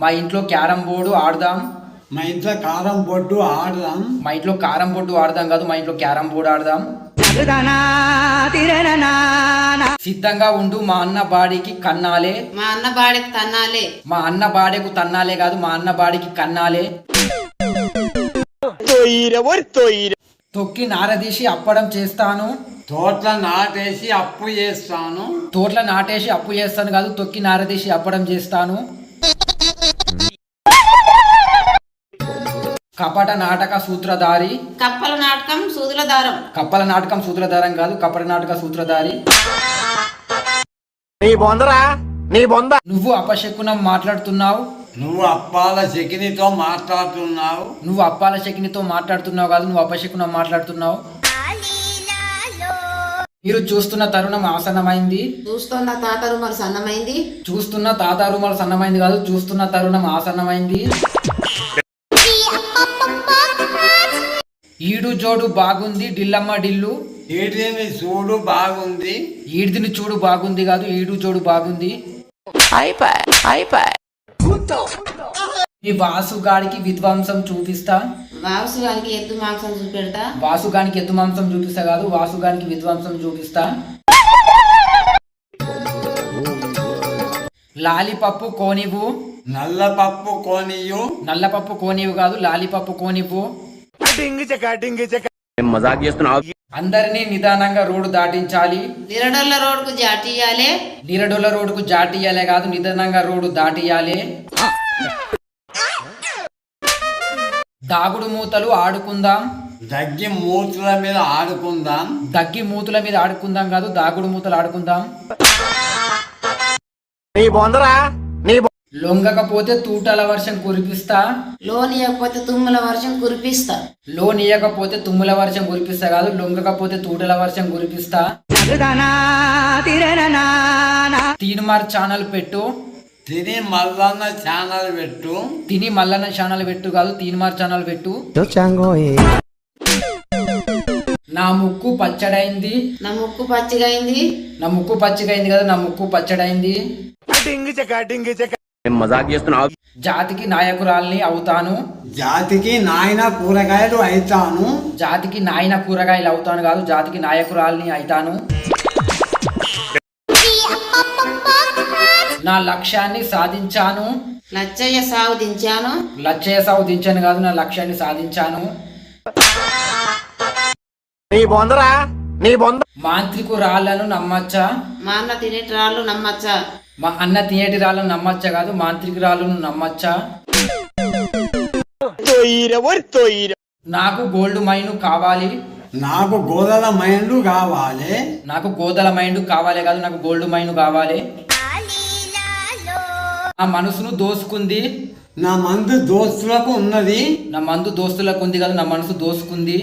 మా ఇంట్లో carrom board ఆడదాం. మా ఇంట్లో కారం బొడ్డు ఆడదాం. మా ఇంట్లో కారం బోర్డు ఆడదాం కాదు, మా ఇంట్లో క్యారం బోర్డు ఆడదాం. సిద్ధంగా ఉండు, మా అన్న బాడీకి కన్నాలే. మా అన్న బాడీకి తన్నాలే. మా అన్న బాడీకు తన్నాలే కాదు, మా అన్న బాడీకి కన్నాలే. తొక్కి నారదీసి అప్పడం చేస్తాను. తోటల నాటేసి అప్పు చేస్తాను. తోట్ల నాటేసి అప్పు చేస్తాను కాదు, తొక్కి నారదీసి అప్పడం చేస్తాను. కపట నాటక సూత్రధారి. కప్పల నాటకం సూదుల దారం. కప్పల నాటకం సూత్రధారం కాదు, కపట నాటక సూత్రధారి. నువ్వు అపశకునం మాట్లాడుతున్నావు. నువ్వు అప్పాల శకినితో మాట్లాడుతున్నావు. నువ్వు అప్పాల శకినితో మాట్లాడుతున్నావు కాదు, నువ్వు అపశకునం మాట్లాడుతున్నావు. మీరు చూస్తున్న తరుణం ఆసన్నమైంది. చూస్తున్న తాత రుమలు సన్నమైంది. చూస్తున్న తాత రుమాలు సన్నమైంది కాదు, చూస్తున్న తరుణం ఆసన్నమైంది. ఈడు జోడు బాగుంది డిల్లమ్మ డిల్లు. ఈడిని చూడు బాగుంది. ఈడిని చూడు బాగుంది కాదు, ఈడు జోడు బాగుంది. ఈ వాసుగాడికి విధ్వంసం చూపిస్తా. వాసుగానికి ఎద్దు మాంసం చూపెడతా. వాసుగానికి ఎద్దు మాంసం చూపిస్తా కాదు, వాసుగానికి విధ్వంసం చూపిస్తా. లాలిపప్పు కోనివు. నల్లపప్పు కోనియు. నల్లపప్పు కోనివు కాదు, లాలిపప్పు కోనివు. అందరినీ నిదానంగా రోడ్డు దాటించాలి. నిరడొల్ల రోడ్డుకు జాటీయాలే. నిరడొల్ల రోడ్డుకు జాటియాలే కాదు, నిదానంగా రోడ్డు దాటియాలే. దాగుడు మూతలు ఆడుకుందాం. దగ్గి మూతుల మీద ఆడుకుందాం. దగ్గి మూతుల మీద ఆడుకుందాం కాదు, దాగుడు మూతలు ఆడుకుందాం. లొంగకపోతే తూటల వర్షం కురిపిస్తా. లోనియకపోతే తుమ్ముల వర్షం కురిపిస్తా. లోనియకపోతే తుమ్ముల వర్షం కురిపిస్తా కాదు, లొంగకపోతే తూటల వర్షం కురిపిస్తా. తీన్మార్ ఛానల్ పెట్టు. తిని మల్లన్న ఛానల్ పెట్టు. తిని మల్లన్న ఛానల్ పెట్టు కాదు, తీన్మార్ ఛానల్ పెట్టు. నా ముక్కు పచ్చడైంది. నా ముక్కు పచ్చిగైంది. నా ముక్కు పచ్చిగైంది కదా, నా ముక్కు పచ్చడైంది. జాతికి నాయకురాల్ని అవుతాను. జాతికి నాయన కూరగాయలు అయితాను. జాతికి నాయన కూరగాయలు అవుతాను కాదు, జాతికి నాయకురాల్ని అయితాను. నా లక్ష్యాన్ని సాధించాను. లచ్చయ్య సాగు దించాను. లక్ష్య సాగు దించాను కాదు, నా లక్ష్యాన్ని సాధించాను. మాంత్రికురాళ్లను నమ్మచ్చా. మా అన్న తినేటి రాళ్ళు నమ్మచ్చా. మా అన్న తినేటి రాళ్ళను నమ్మచ్చా కాదు, మాంత్రికురాళ్ళను నమ్మచ్చా. నాకు గోల్డ్ మైన్ కావాలి. నాకు గోదల మైండ్లు కావాలి. నాకు గోదల మైండ్ కావాలి కాదు, నాకు గోల్డ్ మైన్ కావాలి. నా మనసును దోసుకుంది. నా మందు దోస్తులకు ఉన్నది. నా మందు దోస్తులకు ఉంది కదా, నా మనసు దోసుకుంది.